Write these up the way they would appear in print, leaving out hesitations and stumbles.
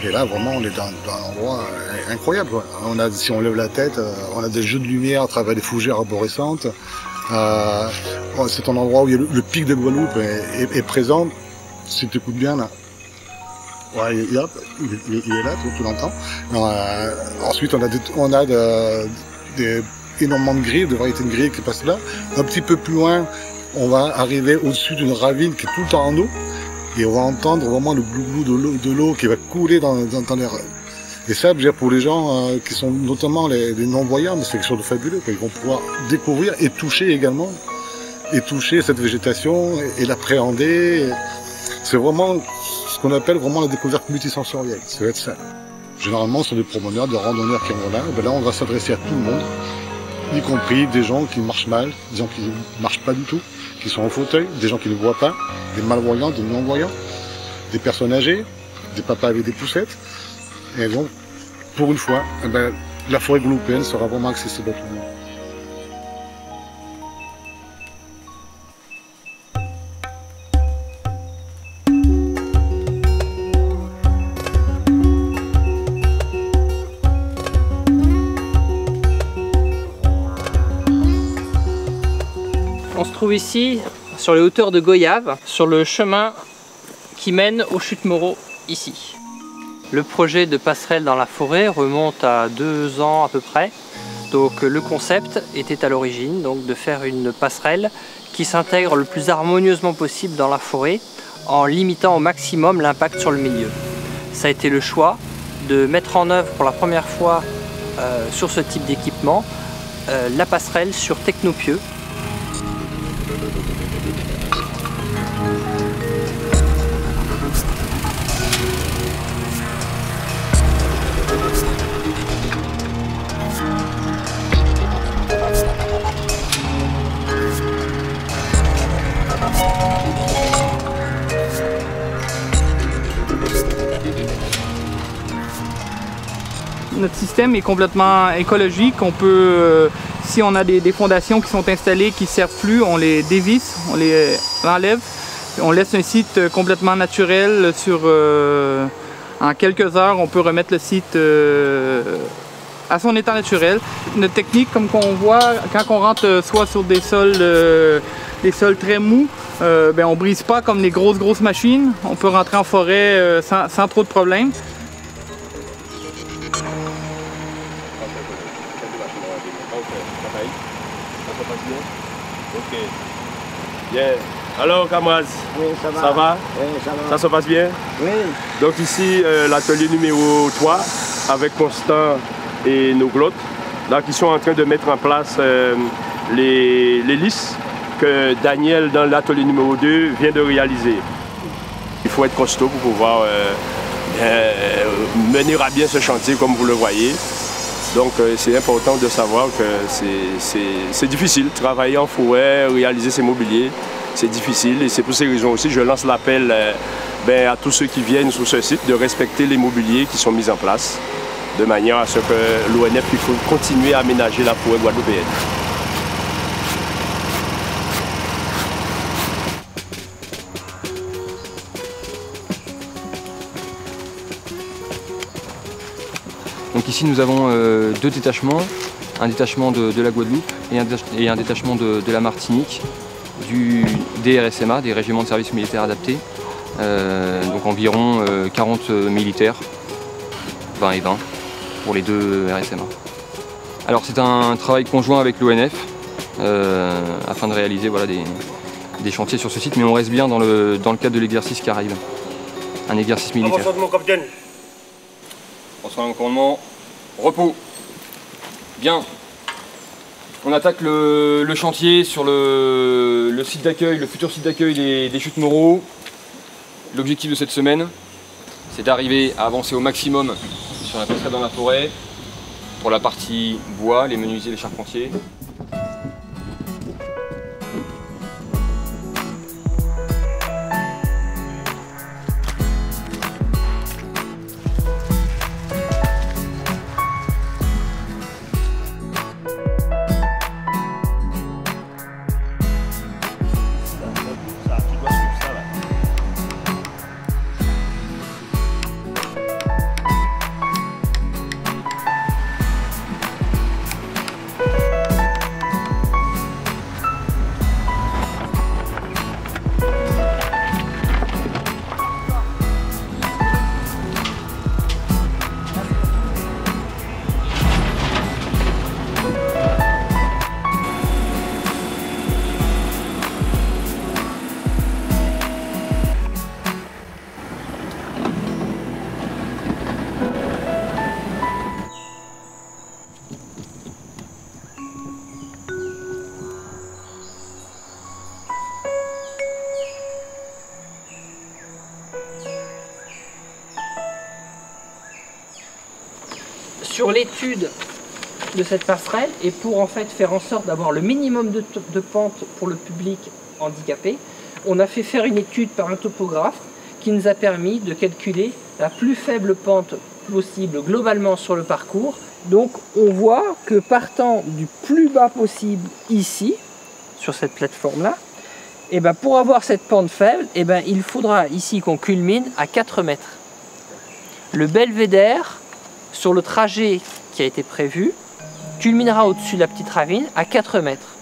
Et là, vraiment, on est dans un endroit incroyable, quoi. Si on lève la tête, on a des jeux de lumière à travers des fougères arborescentes. C'est un endroit où le pic de Guadeloupe est présent. Si tu écoutes bien, là. Ouais, il est là, tu l'entends. Ensuite, on a énormément de grilles, de variétés de grilles qui passent là. Un petit peu plus loin, on va arriver au-dessus d'une ravine qui est tout le temps en eau. Et on va entendre vraiment le glou-glou de l'eau qui va couler dans l'air. Et ça, pour les gens qui sont notamment les non-voyants, c'est quelque chose de fabuleux. Ils vont pouvoir découvrir et toucher également. Et toucher cette végétation et l'appréhender. C'est vraiment ce qu'on appelle vraiment la découverte multisensorielle. Ça va être ça. Généralement, sur des promeneurs, des randonneurs qui vont là, là, on va s'adresser à tout le monde, y compris des gens qui marchent mal, des gens qui ne marchent pas du tout, qui sont en fauteuil, des gens qui ne voient pas, des malvoyants, des non-voyants, des personnes âgées, des papas avec des poussettes. Et donc, pour une fois, la forêt guadeloupéenne sera vraiment accessible à tout le monde. On se trouve ici, sur les hauteurs de Goyave, sur le chemin qui mène aux chutes Moreau, ici. Le projet de passerelle dans la forêt remonte à 2 ans à peu près. Donc le concept était à l'origine de faire une passerelle qui s'intègre le plus harmonieusement possible dans la forêt en limitant au maximum l'impact sur le milieu. Ça a été le choix de mettre en œuvre pour la première fois sur ce type d'équipement la passerelle sur Technopieux. Notre système est complètement écologique. On peut, si on a des fondations qui sont installées qui ne servent plus, on les dévisse, on les enlève. On laisse un site complètement naturel. En quelques heures, on peut remettre le site à son état naturel. Notre technique, comme on voit, quand on rentre soit sur des sols très mous, on ne brise pas comme les grosses machines. On peut rentrer en forêt sans trop de problèmes. Ok. Bien. Alors, camarades, oui, ça va? Oui, ça va. Ça se passe bien? Oui. Donc ici, l'atelier numéro 3 avec Constant et nos glottes, là, qui sont en train de mettre en place les lisses que Daniel, dans l'atelier numéro 2, vient de réaliser. Il faut être costaud pour pouvoir mener à bien ce chantier comme vous le voyez. Donc c'est important de savoir que c'est difficile. Travailler en forêt, réaliser ces mobiliers, c'est difficile. Et c'est pour ces raisons aussi je lance l'appel à tous ceux qui viennent sur ce site de respecter les mobiliers qui sont mis en place, de manière à ce que l'ONF puisse continuer à aménager la forêt guadeloupéenne. Donc ici nous avons 2 détachements, un détachement de la Guadeloupe et un détachement de la Martinique, des RSMA, des régiments de service militaire adaptés, donc environ 40 militaires, 20 et 20 pour les 2 RSMA. Alors c'est un travail conjoint avec l'ONF afin de réaliser des chantiers sur ce site, mais on reste bien dans le cadre de l'exercice qui arrive, un exercice militaire. Avancement, capitaine. Bonsoir, commandement. Repos. Bien. On attaque le chantier sur le site d'accueil, le futur site d'accueil des chutes Moreau. L'objectif de cette semaine, c'est d'arriver à avancer au maximum sur la passerelle dans la forêt pour la partie bois, les menuisiers, les charpentiers. ça, tu dois suivre ça là. Sur l'étude de cette passerelle, et pour en fait faire en sorte d'avoir le minimum de pente pour le public handicapé, on a fait faire une étude par un topographe qui nous a permis de calculer la plus faible pente possible globalement sur le parcours. Donc on voit que partant du plus bas possible ici, sur cette plateforme-là, et ben pour avoir cette pente faible, et ben il faudra ici qu'on culmine à 4 mètres. Le belvédère, sur le trajet qui a été prévu, culminera au-dessus de la petite ravine à 4 mètres.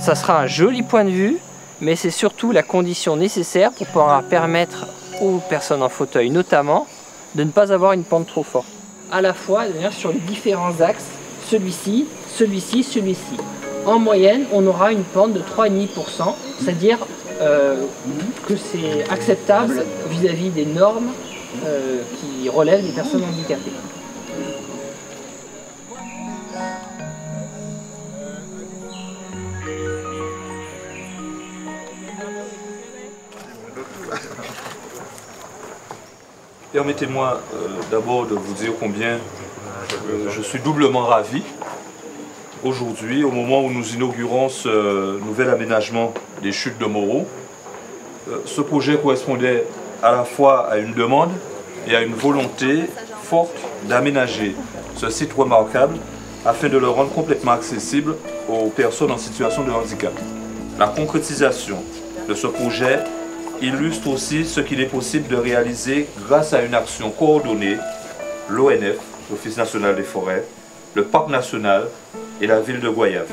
Ça sera un joli point de vue, mais c'est surtout la condition nécessaire pour pouvoir permettre aux personnes en fauteuil notamment de ne pas avoir une pente trop forte. À la fois d'ailleurs sur les différents axes, celui-ci, celui-ci, celui-ci. En moyenne, on aura une pente de 3,5%, c'est-à-dire que c'est acceptable vis-à-vis des normes qui relèvent des personnes handicapées. Permettez-moi d'abord de vous dire combien je suis doublement ravi aujourd'hui, au moment où nous inaugurons ce nouvel aménagement des chutes de Moreau. Ce projet correspondait à la fois à une demande et à une volonté forte d'aménager ce site remarquable afin de le rendre complètement accessible aux personnes en situation de handicap. La concrétisation de ce projet illustre aussi ce qu'il est possible de réaliser grâce à une action coordonnée, l'ONF, l'Office national des forêts, le Parc national et la ville de Goyave.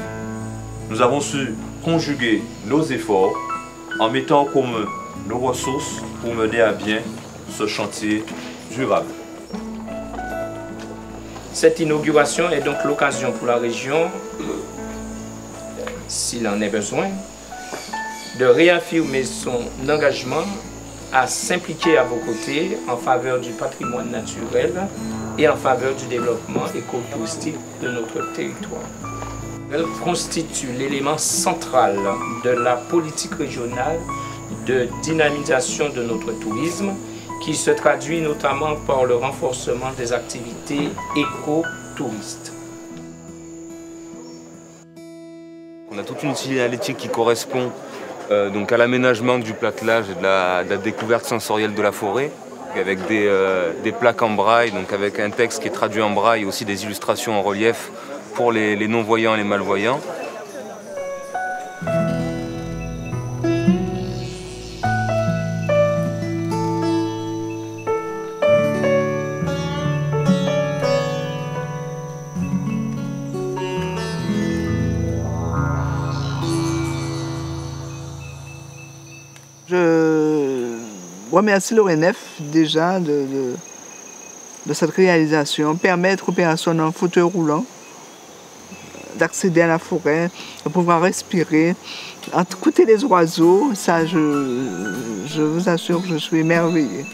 Nous avons su conjuguer nos efforts en mettant en commun nos ressources pour mener à bien ce chantier durable. Cette inauguration est donc l'occasion pour la région, s'il en est besoin, de réaffirmer son engagement à s'impliquer à vos côtés en faveur du patrimoine naturel et en faveur du développement éco-touristique de notre territoire. Elle constitue l'élément central de la politique régionale de dynamisation de notre tourisme qui se traduit notamment par le renforcement des activités éco-touristes. On a toute une signalétique qui correspond donc à l'aménagement du platelage et de la découverte sensorielle de la forêt, avec des plaques en braille, donc avec un texte qui est traduit en braille et aussi des illustrations en relief pour les non-voyants et les malvoyants. Je remercie l'ONF déjà de cette réalisation, permettre aux personnes en fauteuil roulant d'accéder à la forêt, de pouvoir respirer, écouter les oiseaux. Ça, je vous assure que je suis émerveillée.